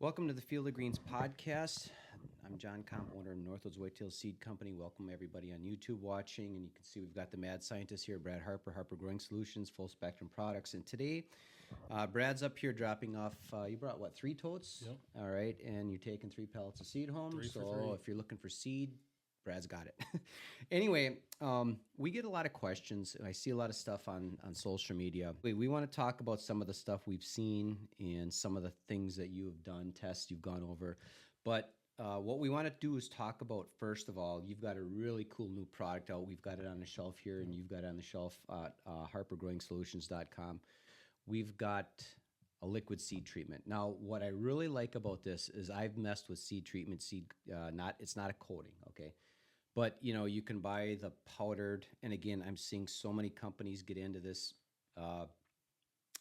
Welcome to the Field of Greens podcast. I'm John Comp, owner of Northwoods Whitetail Seed Company. Welcome everybody on YouTube watching, and you can see we've got the mad scientist here, Brad Harper, Harper Growing Solutions, Full Spectrum Products. And today, Brad's up here dropping off. You brought what, 3 totes? Yep. All right, and you're taking 3 pallets of seed home. 3 for so 3. if you're looking for seed, Brad's got it. Anyway, we get a lot of questions. I see a lot of stuff on social media. We want to talk about some of the stuff we've seen and some of the things that you have done, tests you've gone over. But what we want to do is talk about, first of all, you've got a really cool new product out. We've got it on the shelf here, and you've got it on the shelf at harpergrowingsolutions.com. We've got a liquid seed treatment. Now, what I really like about this is I've messed with seed treatment, it's not a coating, okay? But, you know, you can buy the powdered, and again, I'm seeing so many companies get into this. I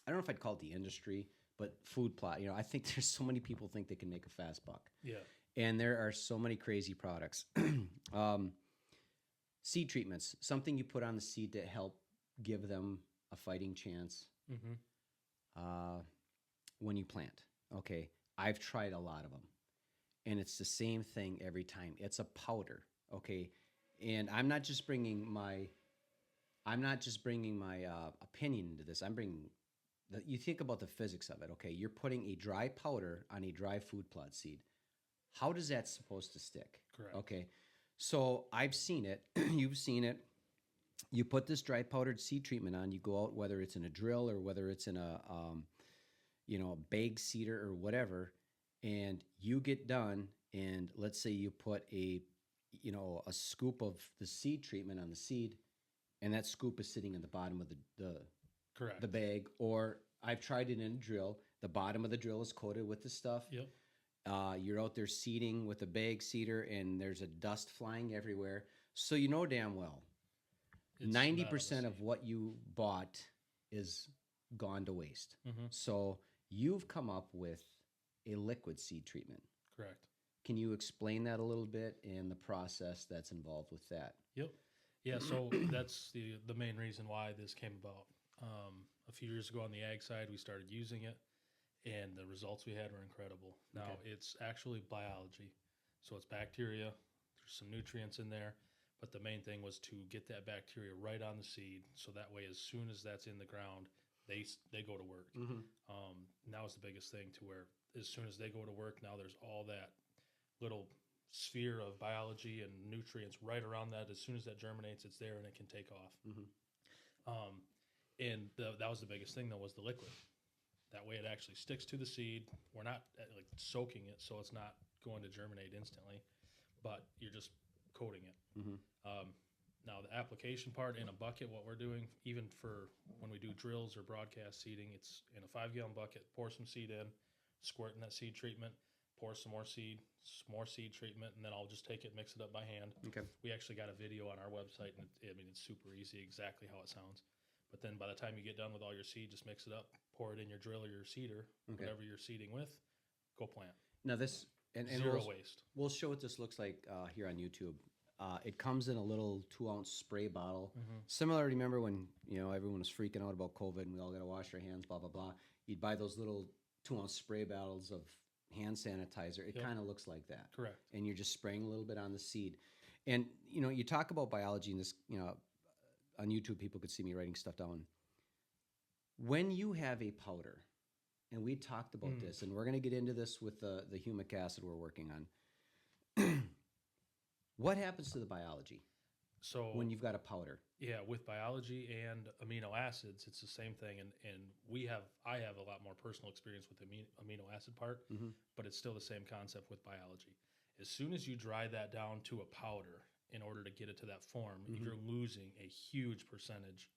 don't know if I'd call it the industry, but food plot. You know, I think there's so many people think they can make a fast buck. Yeah. And there are so many crazy products. Seed treatments, something you put on the seed to help give them a fighting chance when you plant. Okay, I've tried a lot of them, and it's the same thing every time. It's a powder. Okay, and I'm not just bringing my opinion into this. You think about the physics of it. Okay, you're putting a dry powder on a dry food plot seed. How does that supposed to stick? Correct. Okay, so I've seen it. You've seen it. You put this dry powdered seed treatment on. You go out, whether it's in a drill or whether it's in a bag seeder or whatever, and you get done. And let's say you put a scoop of the seed treatment on the seed, and that scoop is sitting in the bottom of Correct. the bag. Or I've tried it in a drill. The bottom of the drill is coated with the stuff. Yep. You're out there seeding with a bag seeder, and there's a dust flying everywhere. So you know damn well, 90% of what you bought is gone to waste. Mm-hmm. So you've come up with a liquid seed treatment. Correct. Can you explain that a little bit and the process that's involved with that? Yep. Yeah, so that's the main reason why this came about. A few years ago on the ag side, we started using it, and the results we had were incredible. Now, It's actually biology. So it's bacteria. There's some nutrients in there. But the main thing was to get that bacteria right on the seed, so that way as soon as that's in the ground, they go to work. Mm-hmm. Now is the biggest thing, to where as soon as they go to work, now there's all that little sphere of biology and nutrients right around that. As soon as that germinates, it's there and it can take off. Mm-hmm. That was the biggest thing, though, was the liquid. That way it actually sticks to the seed. We're not like soaking it, so it's not going to germinate instantly, but you're just coating it. Mm-hmm. Now, the application part in a bucket, what we're doing, even for when we do drills or broadcast seeding, it's in a 5-gallon bucket, pour some seed in, squirt in that seed treatment, pour some more seed treatment, and then I'll just take it, mix it up by hand. Okay. We actually got a video on our website, and it's super easy, exactly how it sounds. But then by the time you get done with all your seed, just mix it up, pour it in your drill or your seeder, whatever you're seeding with, go plant. Now this, and Zero waste. We'll show what this looks like here on YouTube. It comes in a little 2-ounce spray bottle. Mm-hmm. Similar, remember when everyone was freaking out about COVID and we all got to wash our hands, blah, blah, blah. You'd buy those little 2-ounce spray bottles of hand sanitizer. It kind of looks like that. Correct. And you're just spraying a little bit on the seed. And, you talk about biology in this, on YouTube, people could see me writing stuff down. When you have a powder, and we talked about this, and we're going to get into this with the humic acid we're working on. What happens to the biology when you've got a powder? Yeah, with biology and amino acids, it's the same thing. And I have a lot more personal experience with the amino acid part, but it's still the same concept with biology. As soon as you dry that down to a powder in order to get it to that form, you're losing a huge percentage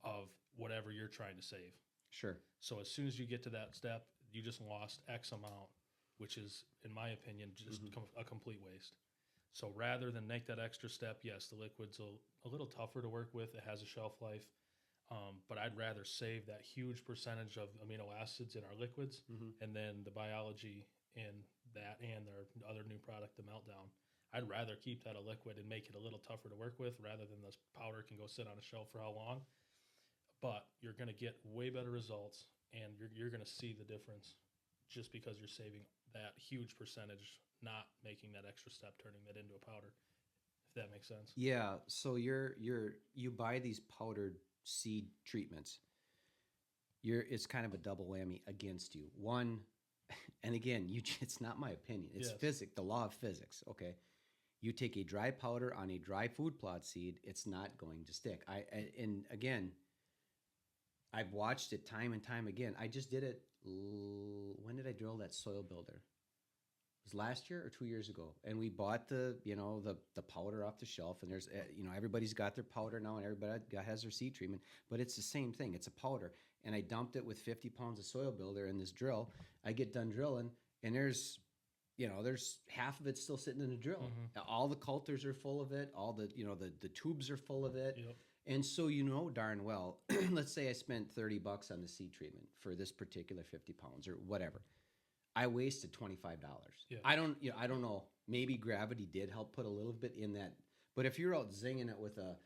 of whatever you're trying to save. Sure. So as soon as you get to that step, you just lost X amount, which is, in my opinion, just a complete waste. So rather than make that extra step, yes, the liquid's a little tougher to work with. It has a shelf life. But I'd rather save that huge percentage of amino acids in our liquids and then the biology in that and their other new product, the Meltdown. I'd rather keep that a liquid and make it a little tougher to work with rather than this powder can go sit on a shelf for how long. But you're going to get way better results, and you're going to see the difference just because you're saving that huge percentage, not making that extra step, turning that into a powder, if that makes sense. Yeah. So you buy these powdered seed treatments. It's kind of a double whammy against you. One, and again, it's not my opinion. It's Yes. physics, the law of physics. Okay. You take a dry powder on a dry food plot seed, it's not going to stick. And again, I've watched it time and time again. I just did it. When did I drill that soil builder? It was last year or 2 years ago, and we bought the powder off the shelf. And there's everybody's got their powder now, and everybody has their seed treatment. But it's the same thing. It's a powder, and I dumped it with 50 pounds of soil builder in this drill. I get done drilling, and there's half of it still sitting in the drill. Mm-hmm. All the coulters are full of it. All the tubes are full of it. Yep. And so darn well, let's say I spent $30 on the seed treatment for this particular 50 pounds or whatever. I wasted $25. Yeah. I don't know. Maybe gravity did help put a little bit in that. But if you're out zinging it with a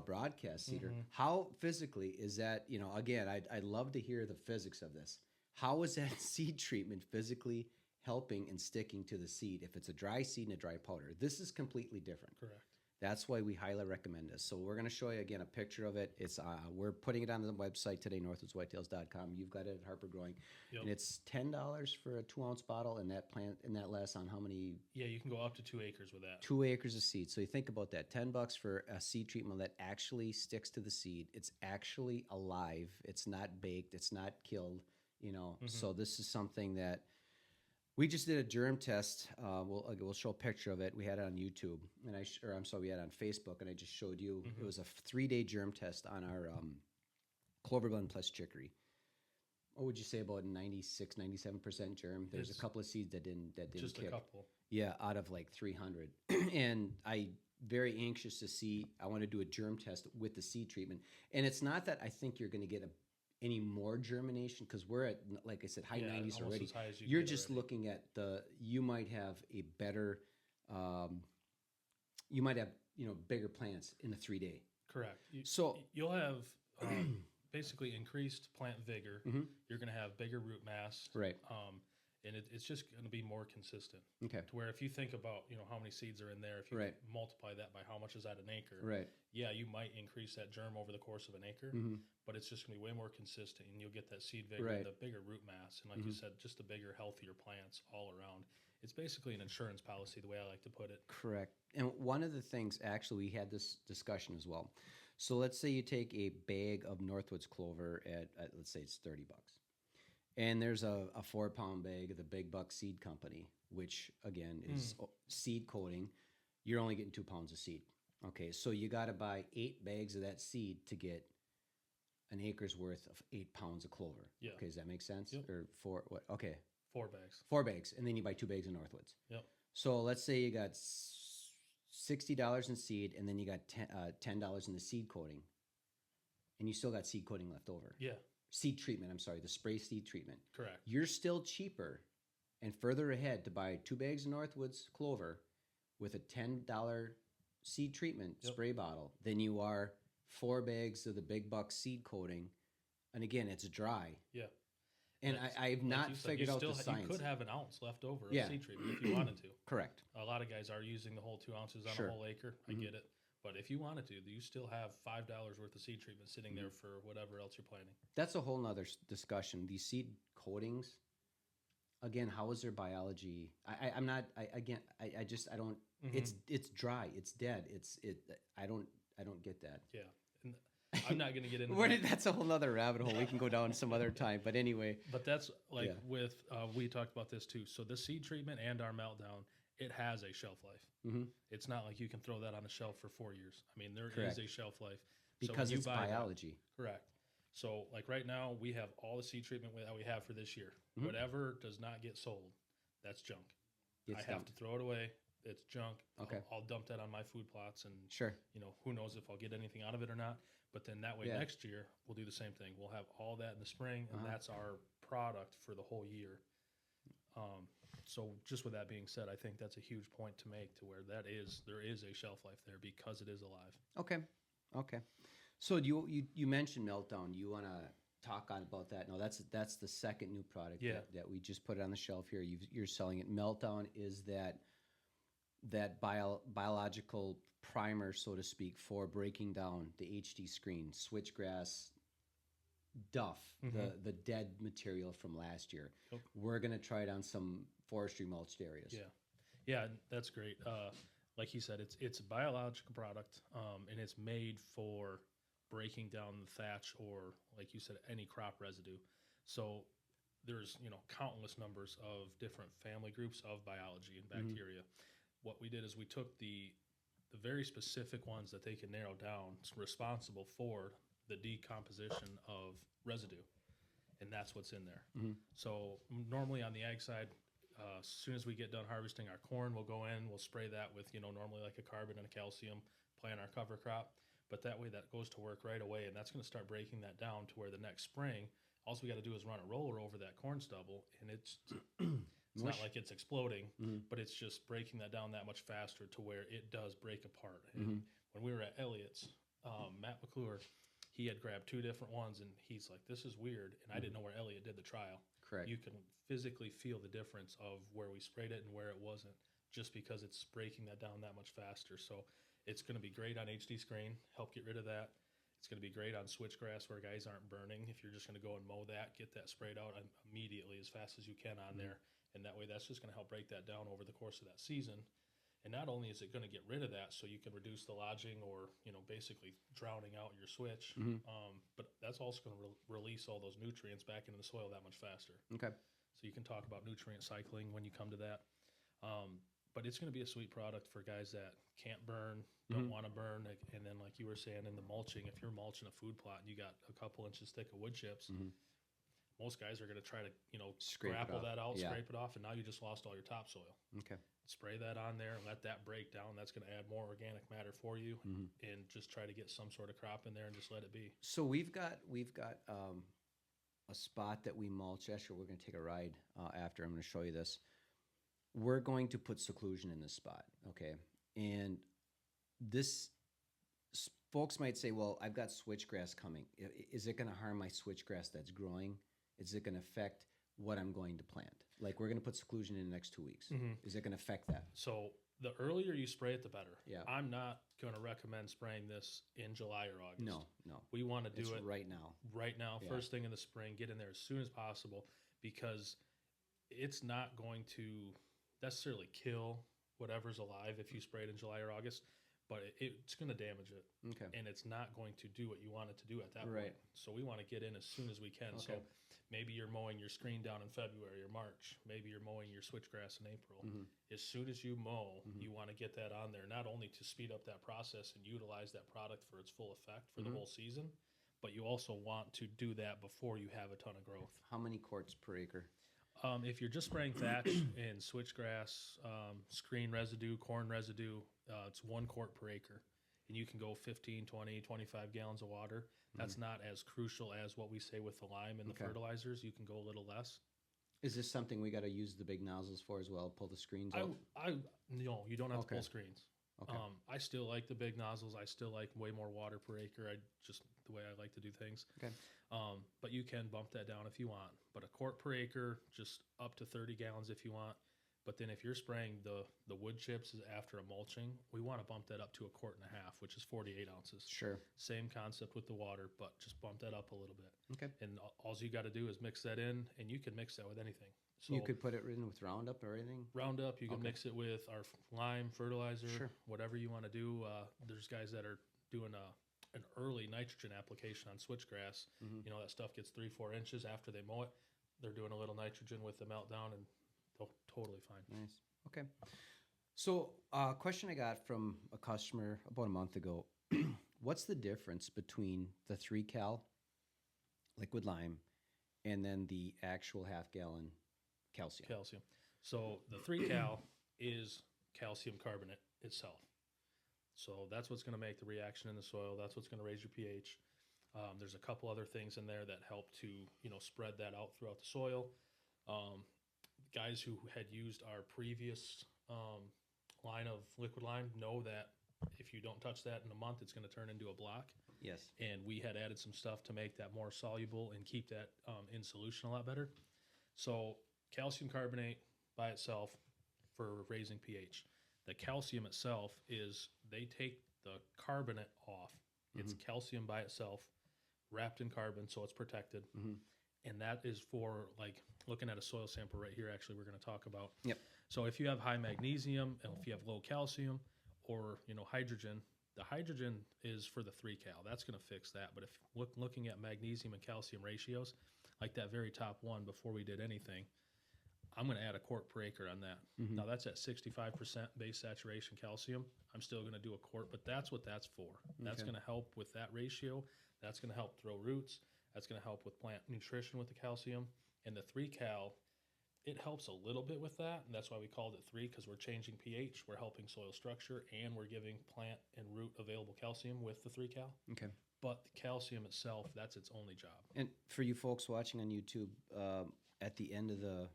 broadcast seeder, Mm-hmm. how physically is that? Again, I'd love to hear the physics of this. How is that seed treatment physically helping and sticking to the seed if it's a dry seed and a dry powder? This is completely different. Correct. That's why we highly recommend this. So we're going to show you again a picture of it. It's we're putting it on the website today, northwoodswhitetails.com. You've got it at Harper Growing, Yep. and it's $10 for a 2-ounce bottle, and that lasts on how many? Yeah, you can go up to 2 acres with that. 2 acres of seed. So you think about that: $10 for a seed treatment that actually sticks to the seed. It's actually alive. It's not baked. It's not killed. Mm-hmm. So this is something that. We just did a germ test. We'll show a picture of it. We had it on YouTube, and we had it on Facebook, and I just showed you. Mm-hmm. It was a 3-day germ test on our Clover Blend plus chicory. What would you say about 96, 97% germ? There's a couple of seeds that didn't Just kick. a couple. Yeah, out of like 300. And I very anxious to see. I want to do a germ test with the seed treatment, and it's not that I think you're going to get any more germination, because we're at, like I said, high 90s already. As high as You're just looking at you might have a better, bigger plants in a 3-day. Correct. So you'll have basically increased plant vigor. Mm-hmm. You're going to have bigger root mass. Right. And it's just going to be more consistent. Okay. To where if you think about how many seeds are in there, if you Right. multiply that by how much is at an acre, Right. yeah, you might increase that germ over the course of an acre, Mm-hmm. but it's just going to be way more consistent, and you'll get that seed vigor, Right. the bigger root mass, and like you said, just the bigger, healthier plants all around. It's basically an insurance policy, the way I like to put it. Correct. And one of the things, actually, we had this discussion as well. So let's say you take a bag of Northwoods clover at let's say it's $30. And there's a 4-pound bag of the Big Buck Seed Company, which again is seed coating. You're only getting 2 pounds of seed. Okay, so you got to buy 8 bags of that seed to get an acre's worth of 8 pounds of clover. Yeah. Okay, does that make sense? Yep. Or 4? What? Okay, 4 bags. 4 bags, and then you buy 2 bags of Northwoods. Yep. So let's say you got $60 in seed, and then you got $10 in the seed coating, and you still got seed coating left over. Yeah. Seed treatment, I'm sorry, the spray seed treatment. Correct. You're still cheaper and further ahead to buy 2 bags of Northwoods clover with a $10 seed treatment spray bottle than you are 4 bags of the Big Buck seed coating. And again, it's dry. Yeah. And I've not figured out the science. You could have an ounce left over of Yeah. seed treatment if you wanted to. Correct. A lot of guys are using the whole 2 ounces on Sure. a whole acre. I get it. But if you wanted to, you still have $5 worth of seed treatment sitting there for whatever else you're planting. That's a whole nother discussion. These seed coatings, again, how is their biology? I'm not. I don't. It's dry. It's dead. I don't get that. Yeah. And I'm not going to get into that. That's a whole nother rabbit hole. We can go down some other time. But anyway. But that's like with, we talked about this too. So the seed treatment and our meltdown, it has a shelf life. Mm-hmm. It's not like you can throw that on a shelf for 4 years. I mean, there Correct. is a shelf life. Because so it's biology. Correct. So like right now, we have all the seed treatment that we have for this year. Mm-hmm. Whatever does not get sold, that's junk. It's I have to throw it away. It's junk. Okay. I'll dump that on my food plots, and Sure. who knows if I'll get anything out of it or not. But then that way next year we'll do the same thing. We'll have all that in the spring, and that's our product for the whole year. So just with that being said, I think that's a huge point to make, to where there is a shelf life there because it is alive. Okay. So you mentioned meltdown. You want to talk on about that. No, that's the second new product Yeah. that we just put it on the shelf here. You're selling it. Meltdown is that biological primer, so to speak, for breaking down the HD screen, switchgrass, duff, the dead material from last year. Oh. We're gonna try it on some forestry mulched areas. Yeah, yeah, that's great. Like you said, it's a biological product, and it's made for breaking down the thatch or, like you said, any crop residue. So there's countless numbers of different family groups of biology and bacteria. What we did is we took the very specific ones that they can narrow down, responsible for the decomposition of residue, and that's what's in there. So normally on the ag side, as soon as we get done harvesting our corn, we'll go in, we'll spray that with normally like a carbon and a calcium, plant our cover crop. But that way that goes to work right away, and that's going to start breaking that down to where the next spring, all we got to do is run a roller over that corn stubble, and it's not like it's exploding, but it's just breaking that down that much faster to where it does break apart. And when we were at Elliott's, Matt McClure, he had grabbed two different ones, and he's like, "This is weird," and I didn't know where Elliott did the trial. Correct. You can physically feel the difference of where we sprayed it and where it wasn't, just because it's breaking that down that much faster. So it's going to be great on HD screen, help get rid of that. It's going to be great on switchgrass where guys aren't burning. If you're just going to go and mow that, get that sprayed out immediately as fast as you can on there. And that way that's just going to help break that down over the course of that season. And not only is it going to get rid of that so you can reduce the lodging or, basically drowning out your switch, but that's also going to release all those nutrients back into the soil that much faster. Okay. So you can talk about nutrient cycling when you come to that. But it's going to be a sweet product for guys that can't burn, don't want to burn. And then like you were saying in the mulching, if you're mulching a food plot and you got a couple inches thick of wood chips, most guys are going to try to, grapple that out, scrape it off, and now you just lost all your topsoil. Okay. Spray that on there, let that break down. That's going to add more organic matter for you, and just try to get some sort of crop in there and just let it be. So we've got a spot that we mulch. Actually, we're going to take a ride after. I'm going to show you this. We're going to put seclusion in this spot, okay? And this, folks might say, well, I've got switchgrass coming. Is it going to harm my switchgrass that's growing? Is it going to affect what I'm going to plant? Like, we're going to put seclusion in the next 2 weeks. Is it going to affect that? So the earlier you spray it, the better. Yeah. I'm not going to recommend spraying this in July or August. No. We want to do it right now. Right now, Yeah. first thing in the spring, get in there as soon as possible, because it's not going to necessarily kill whatever's alive if you spray it in July or August, but it's going to damage it. Okay. And it's not going to do what you want it to do at that Right. point. So we want to get in as soon as we can. Okay. So maybe you're mowing your screen down in February or March. Maybe you're mowing your switchgrass in April. As soon as you mow, you want to get that on there, not only to speed up that process and utilize that product for its full effect for the whole season, but you also want to do that before you have a ton of growth. How many quarts per acre? If you're just spraying thatch and switchgrass, screen residue, corn residue, it's 1 quart per acre. And you can go 15, 20, 25 gallons of water. That's not as crucial as what we say with the lime and the fertilizers. You can go a little less. Is this something we got to use the big nozzles for as well? Pull the screens out? No, you don't have to pull screens. Okay. I still like the big nozzles. I still like way more water per acre. Just the way I like to do things. Okay. But you can bump that down if you want. But a quart per acre, just up to 30 gallons if you want. But then if you're spraying the wood chips after a mulching, we want to bump that up to 1.5 quarts, which is 48 ounces. Sure. Same concept with the water, but just bump that up a little bit. Okay. And all you got to do is mix that in, and you can mix that with anything. So You could put it in with Roundup or anything? Roundup, you can mix it with our lime, fertilizer, Sure. whatever you want to do. There's guys that are doing an early nitrogen application on switchgrass. That stuff gets 3-4 inches after they mow it. They're doing a little nitrogen with the meltdown, and they're totally fine. Nice. Okay. So, a question I got from a customer about a month ago. What's the difference between the 3-cal liquid lime and then the actual half-gallon calcium? Calcium. So the 3-cal is calcium carbonate itself. So that's what's going to make the reaction in the soil. That's what's going to raise your pH. There's a couple other things in there that help to spread that out throughout the soil. Guys who had used our previous line of liquid lime know that if you don't touch that in a month, it's going to turn into a block. Yes. And we had added some stuff to make that more soluble and keep that in solution a lot better. So calcium carbonate by itself for raising pH. The calcium itself is they take the carbonate off. It's calcium by itself, wrapped in carbon, so it's protected. And that is for, like, looking at a soil sample right here, actually, we're going to talk about. Yep. So if you have high magnesium, and if you have low calcium, or, hydrogen, the hydrogen is for the 3-cal. That's going to fix that. But if looking at magnesium and calcium ratios, like that very top one, before we did anything, I'm going to add a quart per acre on that. Now, that's at 65% base saturation calcium. I'm still going to do a quart, but that's what that's for. That's going to help with that ratio. That's going to help throw roots. That's going to help with plant nutrition with the calcium. And the 3-cal, it helps a little bit with that. And that's why we called it 3, because we're changing pH. We're helping soil structure, and we're giving plant and root available calcium with the 3-cal. Okay. But the calcium itself, that's its only job. And for you folks watching on YouTube, at the end of the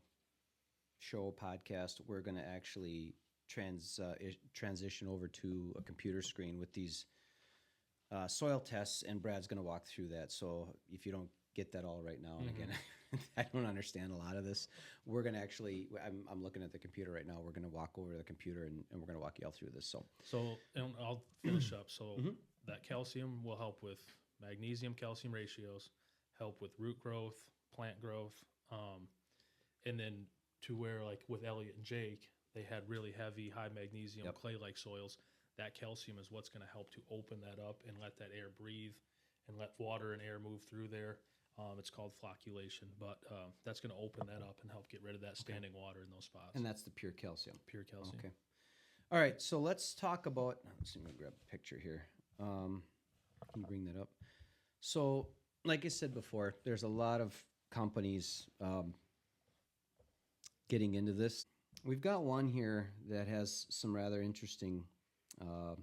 show podcast, we're going to actually transition over to a computer screen with these soil tests, and Brad's going to walk through that. So if you don't get that all right now, and again, I don't understand a lot of this, we're going to actually, I'm looking at the computer right now. We're going to walk over to the computer, and we're going to walk you all through this. So and I'll finish up. So that calcium will help with magnesium calcium ratios, help with root growth, plant growth, and then to where, like with Elliot and Jake, they had really heavy, high magnesium, clay-like soils. That calcium is what's going to help to open that up and let that air breathe and let water and air move through there. It's called flocculation, but that's going to open that up and help get rid of that standing water in those spots. And that's the pure calcium. Pure calcium. Okay. All right, so let's talk about, let's see, I'm going to grab a picture here. Can you bring that up? So, like I said before, there's a lot of companies getting into this. We've got one here that has some rather interesting, I don't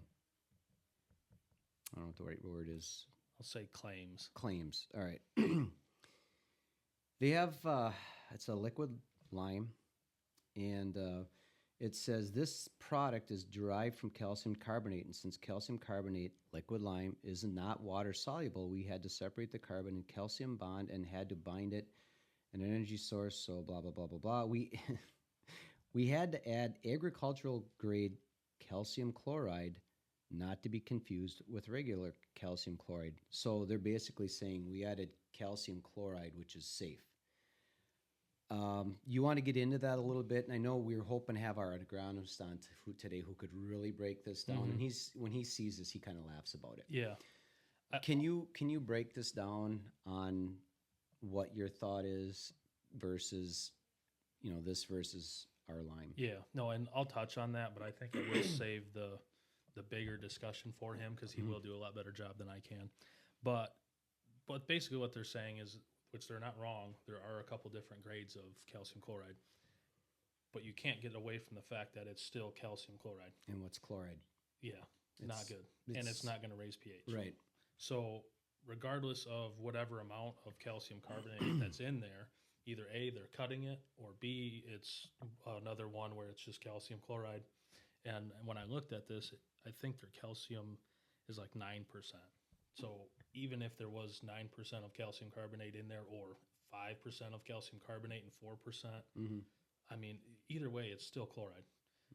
know what the right word is. I'll say claims. Claims. All right. They have, it's a liquid lime, and it says this product is derived from calcium carbonate, and since calcium carbonate, liquid lime, is not water soluble, we had to separate the carbon and calcium bond and had to bind it an energy source, so blah, blah, blah, blah, blah. We had to add agricultural grade calcium chloride, not to be confused with regular calcium chloride. So they're basically saying we added calcium chloride, which is safe. You want to get into that a little bit? And I know we were hoping to have our agronomist on today who could really break this down. And when he sees this, he kind of laughs about it. Yeah. Can you break this down on what your thought is versus, this versus our lime? Yeah. No, and I'll touch on that, but I think I will save the bigger discussion for him, because he will do a lot better job than I can. But basically what they're saying is, which they're not wrong, there are a couple different grades of calcium chloride, but you can't get away from the fact that it's still calcium chloride. And what's chloride? Yeah, not good. And it's not going to raise pH. Right. So regardless of whatever amount of calcium carbonate that's in there, either A, they're cutting it, or B, it's another one where it's just calcium chloride. And when I looked at this, I think their calcium is like 9%. So even if there was 9% of calcium carbonate in there, or 5% of calcium carbonate and 4%, I mean, either way, it's still chloride.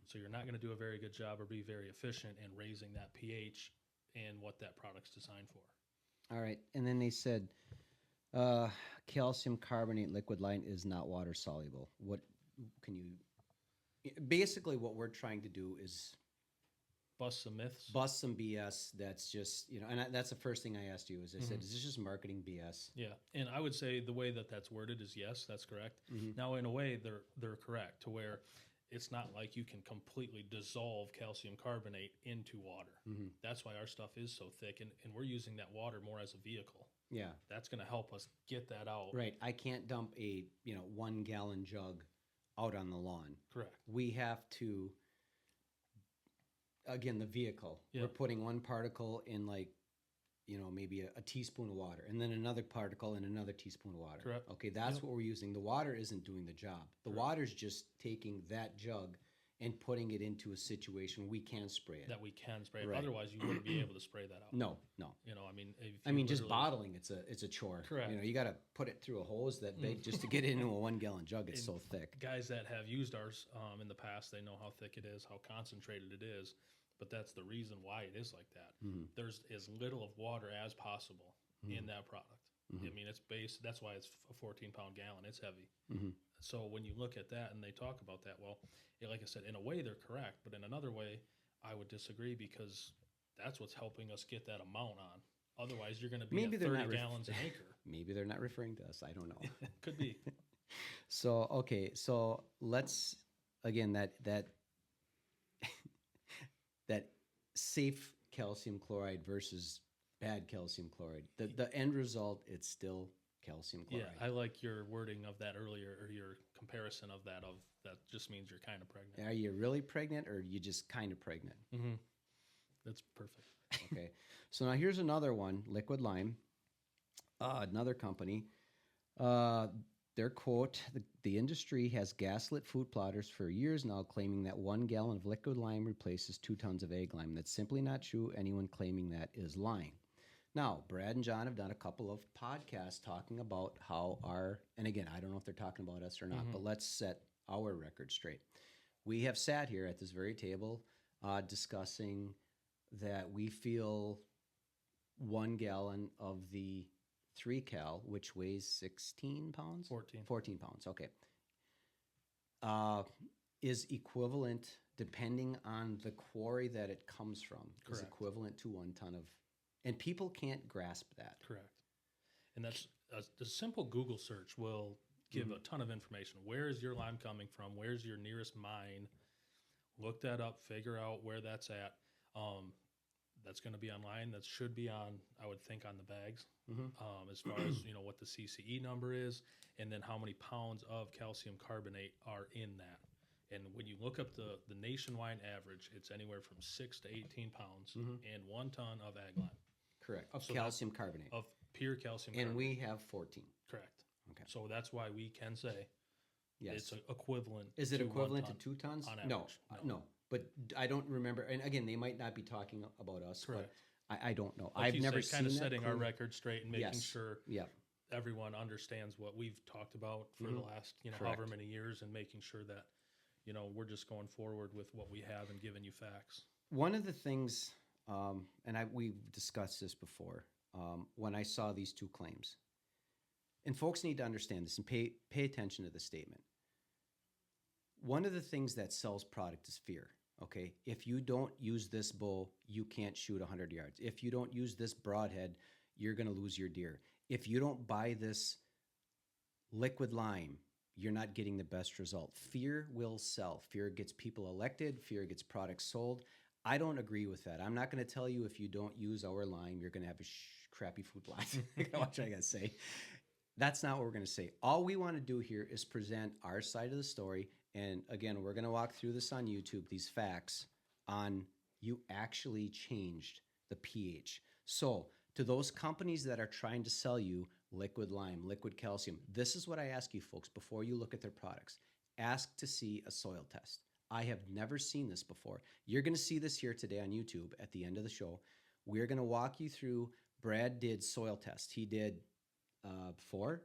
So you're not going to do a very good job or be very efficient in raising that pH and what that product's designed for. All right. And then they said calcium carbonate liquid lime is not water soluble. What can you... Basically, what we're trying to do is bust some myths, bust some BS. That's just, and that's the first thing I asked you is I said, is this just marketing BS? Yeah. And I would say the way that that's worded is yes, that's correct. Now, in a way, they're correct, to where it's not like you can completely dissolve calcium carbonate into water. That's why our stuff is so thick, and we're using that water more as a vehicle. Yeah. That's going to help us get that out. Right. I can't dump a 1 gallon jug out on the lawn. Correct. We have to, again, the vehicle. We're putting one particle in maybe a teaspoon of water, and then another particle in another teaspoon of water. Correct. Okay, that's what we're using. The water isn't doing the job. The water's just taking that jug and putting it into a situation we can spray it. that we can spray. Right. Otherwise, you wouldn't be able to spray that out. No. You know, I mean, if I you mean, just literally- bottling, it's a chore. Correct. You know, you got to put it through a hose that big just to get it into a 1 gallon jug. It's so thick. Guys that have used ours in the past, they know how thick it is, how concentrated it is. But that's the reason why it is like that. There's as little of water as possible in that product. I mean, it's that's why it's a 14-pound gallon. It's heavy. So when you look at that and they talk about that, well, like I said, in a way they're correct, but in another way, I would disagree because that's what's helping us get that amount on. Otherwise, you're going to be Maybe at they're 30 not gallons an acre. Maybe they're not referring to us. I don't know. Could be. So, okay. So let's, again, that that safe calcium chloride versus bad calcium chloride. The end result, it's still calcium chloride. Yeah, I like your wording of that earlier, or your comparison of that. Of that just means you're kind of pregnant. Are you really pregnant, or are you just kind of pregnant? That's perfect. Okay. So now here's another one, Liquid Lime, another company. Their quote, the industry has gaslit food plotters for years now, claiming that 1 gallon of liquid lime replaces 2 tons of egg lime. That's simply not true. Anyone claiming that is lying. Now, Brad and John have done a couple of podcasts talking about how and again, I don't know if they're talking about us or not, but let's set our record straight. We have sat here at this very table discussing that we feel 1 gallon of the 3 cal, which weighs 16 pounds? 14 pounds, okay. Is equivalent, depending on the quarry that it comes from, is Correct. equivalent to 1 ton of, and people can't grasp that. Correct. And that's a simple Google search will give a ton of information. Where is your lime coming from? Where's your nearest mine? Look that up, figure out where that's at. That's going to be online. That should be on, I would think, on the bags, as far as, you know, what the CCE number is, and then how many pounds of calcium carbonate are in that. And when you look up the nationwide average, it's anywhere from 6 to 18 pounds and 1 ton of ag lime. Correct. Of So calcium carbonate. Of pure calcium And carbonate. we have 14. Correct. Okay. So that's why we can say Yes. it's equivalent. Is it to 1 equivalent ton to 2 tons? on No, average. no. But I don't remember. And again, they might not be talking about us. Correct. But I don't know. Like I've you never say, seen kind of that setting our clear. record straight and making Yes. sure Yeah. everyone understands what we've talked about for the last, Correct. however many years, and making sure that, we're just going forward with what we have and giving you facts. One of the things, and we've discussed this before, when I saw these 2 claims, and folks need to understand this and pay attention to the statement. One of the things that sells product is fear. Okay, if you don't use this bow, you can't shoot 100 yards. If you don't use this broadhead, you're going to lose your deer. If you don't buy this liquid lime, you're not getting the best result. Fear will sell. Fear gets people elected. Fear gets products sold. I don't agree with that. I'm not going to tell you if you don't use our lime, you're going to have a crappy food plot. What I got to say. That's not what we're going to say. All we want to do here is present our side of the story. And again, we're going to walk through this on YouTube, these facts on you actually changed the pH. So to those companies that are trying to sell you liquid lime, liquid calcium, this is what I ask you folks before you look at their products. Ask to see a soil test. I have never seen this before. You're going to see this here today on YouTube at the end of the show. We're going to walk you through. Brad did soil tests. He did 4.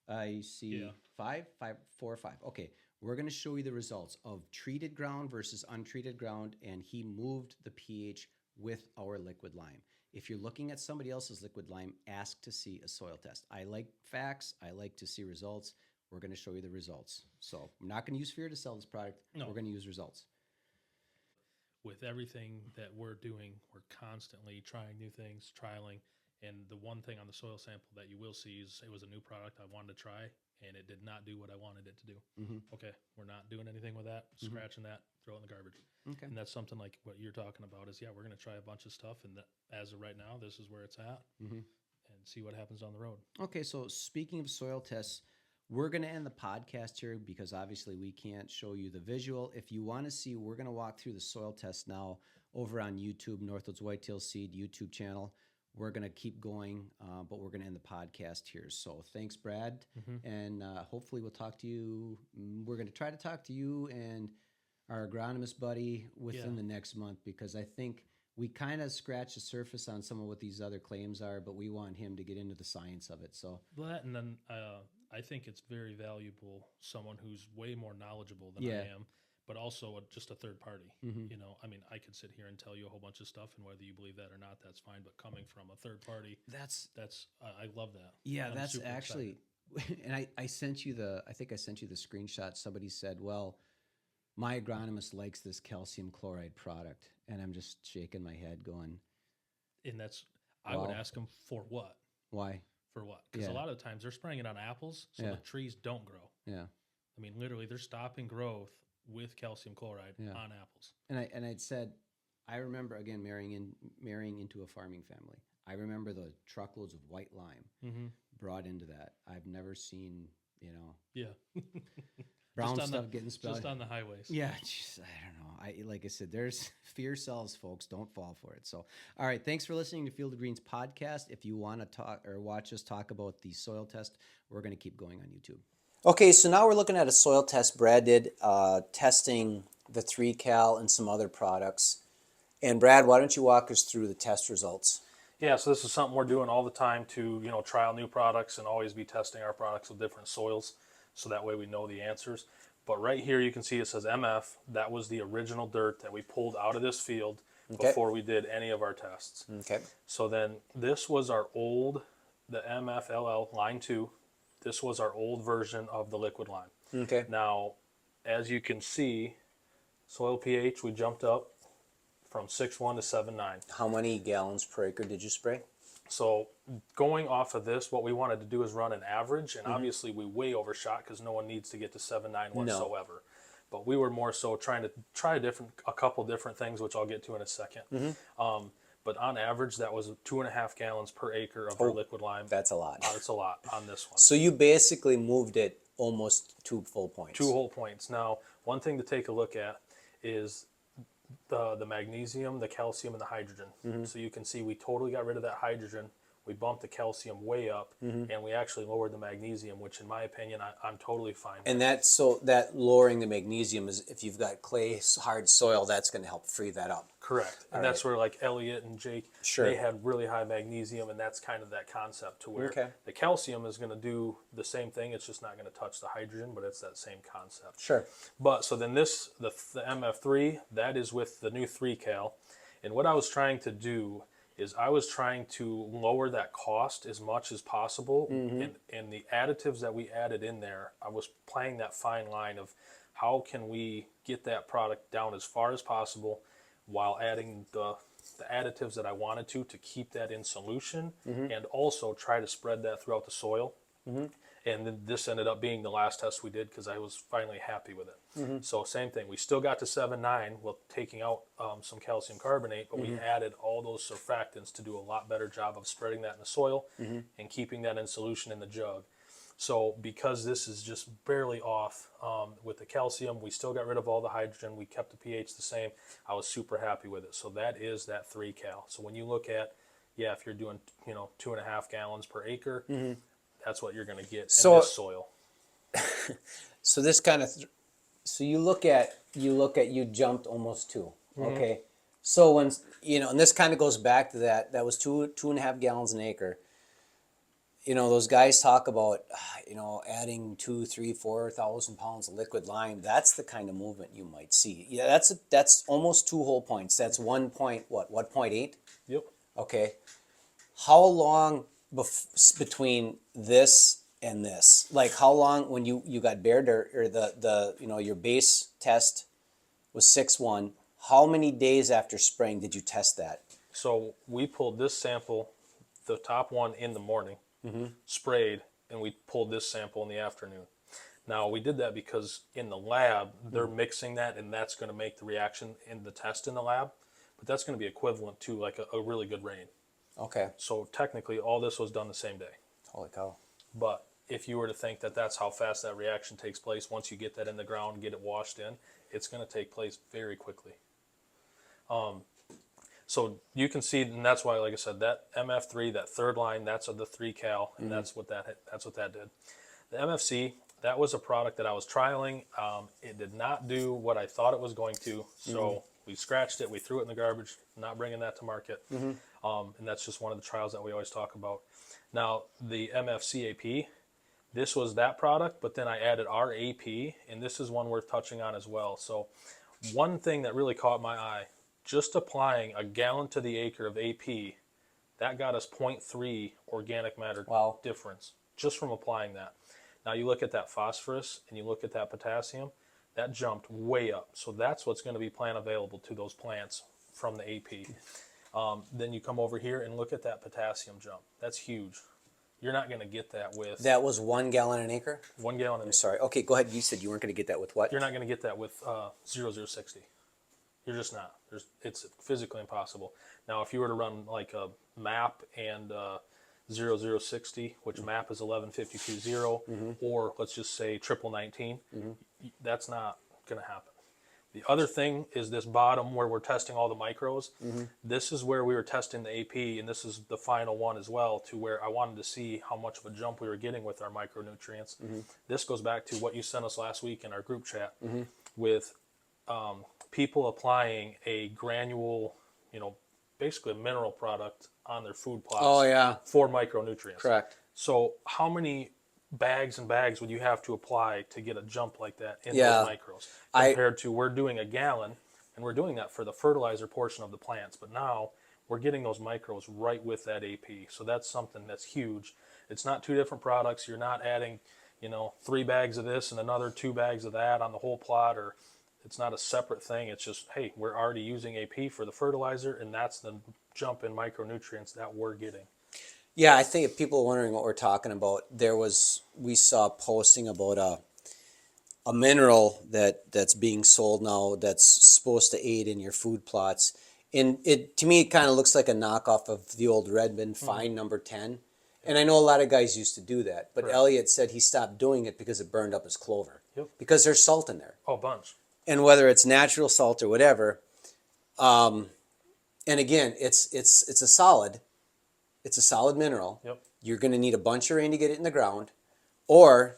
I see 5, 4 or 5. Okay, we're going to show you the results of treated ground versus untreated ground, and he moved the pH with our liquid lime. If you're looking at somebody else's liquid lime, ask to see a soil test. I like facts. I like to see results. We're going to show you the results. So I'm not going to use fear to sell this product. No. We're going to use results. With everything that we're doing, we're constantly trying new things, trialing. And the one thing on the soil sample that you will see is it was a new product I wanted to try, and it did not do what I wanted it to do. Okay, we're not doing anything with that, scratching that, throw it in the garbage. Okay. And that's something like what you're talking about is, we're going to try a bunch of stuff, and as of right now, this is where it's at, and see what happens on the road. Okay, so speaking of soil tests, we're going to end the podcast here because obviously we can't show you the visual. If you want to see, we're going to walk through the soil test now over on YouTube, Northwoods Whitetail Seed YouTube channel. We're going to keep going, but we're going to end the podcast here. So thanks, Brad. And hopefully we'll talk to you. We're going to try to talk to you and our agronomist buddy within the next month, because I think we kind of scratched the surface on some of what these other claims are, but we want him to get into the science of it. So That, and then I think it's very valuable someone who's way more knowledgeable than yeah, I am, but also just a third party. hmm You know, I mean, I could sit here and tell you a whole bunch of stuff, and whether you believe that or not, that's fine. But coming from a third party, that's I love that. yeah, I'm that's super actually, and I sent you I think I sent you the screenshot. Somebody said, well, my agronomist likes this calcium chloride product, and I'm just shaking my head, going, excited. And that's I would wow, ask them for what. why? For what? Because a Yeah, lot of the times they're spraying it on apples, so yeah, the trees don't grow. yeah, I mean, literally, they're stopping growth with calcium chloride yeah. on apples. And I'd said, I remember again marrying into a farming family. I remember the truckloads of white lime Mm-hmm. brought into that. I've never seen, Yeah, brown just on the stuff getting spelled. just on the highways. Yeah, I don't know. Like I said, there's fear sells, folks. Don't fall for it. So, all right, thanks for listening to Field of Greens podcast. If you want to talk or watch us talk about the soil test, we're going to keep going on YouTube. Okay, so now we're looking at a soil test Brad did, testing the 3-Cal and some other products. And Brad, why don't you walk us through the test results? Yeah, so this is something we're doing all the time to, trial new products and always be testing our products with different soils, so that way we know the answers. But right here you can see it says MF. That was the original dirt that we pulled out of this field before we did any of our tests. Okay. So then this was our old, the MFLL line 2. This was our old version of the liquid lime. Okay. Now, as you can see, soil pH, we jumped up from 6.1 to 7.9. How many gallons per acre did you spray? So going off of this, what we wanted to do is run an average, and obviously we way overshot because no one needs to get to 7.9 whatsoever. No. But we were more so trying to try a couple different things, which I'll get to in a second. But on average, that was 2.5 gallons per acre of our liquid lime. That's a lot. That's a lot on this one. So you basically moved it almost 2 full points. 2 whole points. Now, one thing to take a look at is the magnesium, the calcium, and the hydrogen. So you can see we totally got rid of that hydrogen. We bumped the calcium way up, and we actually lowered the magnesium, which in my opinion, I'm totally fine with. And that lowering the magnesium is, if you've got clay, hard soil, that's going to help free that up. Correct. And that's where like Elliot and Jake, Sure. they had really high magnesium, and that's kind of that concept to where the calcium is going to do the same thing. It's just not going to touch the hydrogen, but it's that same concept. Sure. But so then the MF3, that is with the new 3-Cal. And what I was trying to do is I was trying to lower that cost as much as possible. And the additives that we added in there, I was playing that fine line of how can we get that product down as far as possible while adding the additives that I wanted to keep that in solution, and also try to spread that throughout the soil. And then this ended up being the last test we did because I was finally happy with it. So same thing, we still got to 7.9 while taking out some calcium carbonate, but we added all those surfactants to do a lot better job of spreading that in the soil and keeping that in solution in the jug. So because this is just barely off with the calcium, we still got rid of all the hydrogen, we kept the pH the same. I was super happy with it. So that is that 3-Cal. So when you look at, if you're doing 2.5 gallons per acre, that's what you're going to get in this soil. So this kind of, so you look at you jumped almost 2. Okay. So when and this kind of goes back to that was 2.5 gallons an acre. Those guys talk about, adding 2, 3, 4,000 pounds of liquid lime. That's the kind of movement you might see. Yeah, that's almost 2 whole points. That's 1.8? Yep. Okay. How long between this and this? Like how long when you got bare dirt, or the your base test was 6.1? How many days after spraying did you test that? So we pulled this sample, the top one, in the morning. Sprayed, and we pulled this sample in the afternoon. Now we did that because in the lab they're mixing that, and that's going to make the reaction in the test in the lab, but that's going to be equivalent to like a really good rain. Okay. So technically all this was done the same day. Holy cow. But if you were to think that that's how fast that reaction takes place, once you get that in the ground, get it washed in, it's going to take place very quickly. So you can see, and that's why, like I said, that MF3, that third line, that's of the 3-Cal, and that's what that did. The MFC, That was a product that I was trialing. It did not do what I thought it was going to, so we scratched it. We threw it in the garbage. Not bringing that to market. And that's just one of the trials that we always talk about. Now, the MFCAP, this was that product, but then I added our AP, and this is one worth touching on as well. So one thing that really caught my eye, just applying a gallon to the acre of AP, that got us 0.3 organic matter difference just from applying that. Now you look at that phosphorus and you look at that potassium, that jumped way up. So that's what's going to be plant available to those plants from the AP. Then you come over here and look at that potassium jump. That's huge. You're not going to get that with... That was 1 gallon an acre? 1 gallon an acre. Sorry. Okay, go ahead. You said you weren't going to get that with what? You're not going to get that with 0060. You're just not. It's physically impossible. Now, if you were to run like a MAP and 0060, which MAP is 1152.0, or let's just say 1919, that's not going to happen. The other thing is this bottom where we're testing all the micros. This is where we were testing the AP, and this is the final one as well, to where I wanted to see how much of a jump we were getting with our micronutrients. This goes back to what you sent us last week in our group chat with people applying a granule, basically a mineral product on their food plots for micronutrients. Correct. So how many bags and bags would you have to apply to get a jump like that in those micros compared to we're doing a gallon, and we're doing that for the fertilizer portion of the plants, but now we're getting those micros right with that AP. So that's something that's huge. It's not two different products. You're not adding 3 bags of this and another 2 bags of that on the whole plot, or it's not a separate thing. It's just, hey, we're already using AP for the fertilizer, and that's the jump in micronutrients that we're getting. Yeah, I think if people are wondering what we're talking about, we saw posting about a mineral that's being sold now that's supposed to aid in your food plots. And to me, it kind of looks like a knockoff of the old Redmond Fine number 10. And I know a lot of guys used to do that, but Elliot said he stopped doing it because it burned up his clover. Because there's salt in there. Oh, a bunch. And whether it's natural salt or whatever, and again, it's a solid. It's a solid mineral. You're going to need a bunch of rain to get it in the ground, or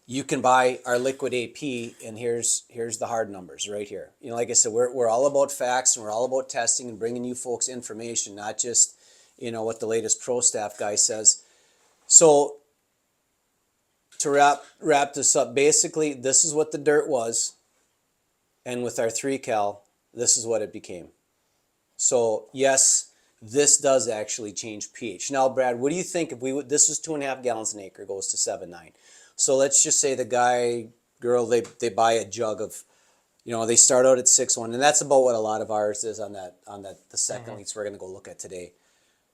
you can buy our liquid AP, and here's the hard numbers right here. Like I said, we're all about facts, and we're all about testing and bringing you folks information, not just what the latest pro staff guy says. So to wrap this up, basically this is what the dirt was, and with our 3-cal, this is what it became. So yes, this does actually change pH. Now, Brad, what do you think if this was 2.5 gallons an acre, goes to 7.9. So let's just say the guy, girl, they buy a jug of, they start out at 6.1, and that's about what a lot of ours is on the second lease we're going to go look at today.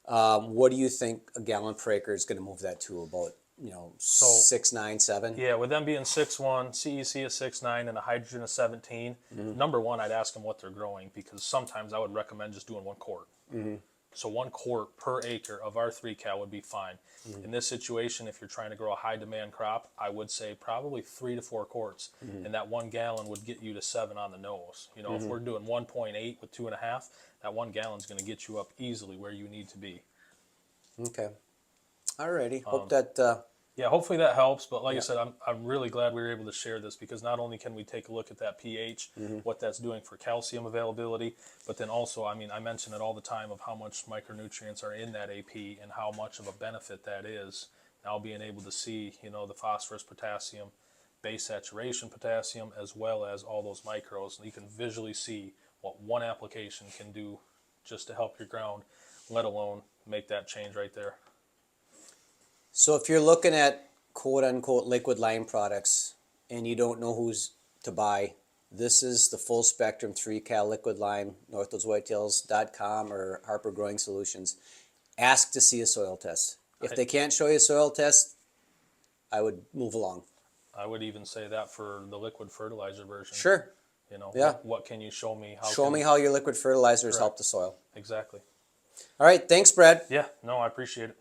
What do you think a gallon per acre is going to move that to? About 6.9, 7? Yeah, with them being 6.1, CEC is 6.9, and a hydrogen is 17. Number one, I'd ask them what they're growing, because sometimes I would recommend just doing 1 quart. So 1 quart per acre of our 3-cal would be fine. In this situation, if you're trying to grow a high demand crop, I would say probably 3 to 4 quarts, and that 1 gallon would get you to 7 on the nose. If we're doing 1.8 with 2.5, that 1 gallon is going to get you up easily where you need to be. Okay. Alrighty. Hope that. Yeah, hopefully that helps. But like I said, I'm really glad we were able to share this, because not only can we take a look at that pH, what that's doing for calcium availability, but then also, I mention it all the time of how much micronutrients are in that AP and how much of a benefit that is. Now being able to see, the phosphorus, potassium, base saturation potassium, as well as all those micros, and you can visually see what one application can do just to help your ground, let alone make that change right there. So if you're looking at quote-unquote liquid lime products and you don't know who's to buy, this is the full spectrum 3-cal liquid lime, northwoodswhitetails.com or Harper Growing Solutions. Ask to see a soil test. If they can't show you a soil test, I would move along. I would even say that for the liquid fertilizer version. Sure. What can you show me? Show me how your liquid fertilizers help the soil. Exactly. All right. Thanks, Brad. Yeah. No, I appreciate it.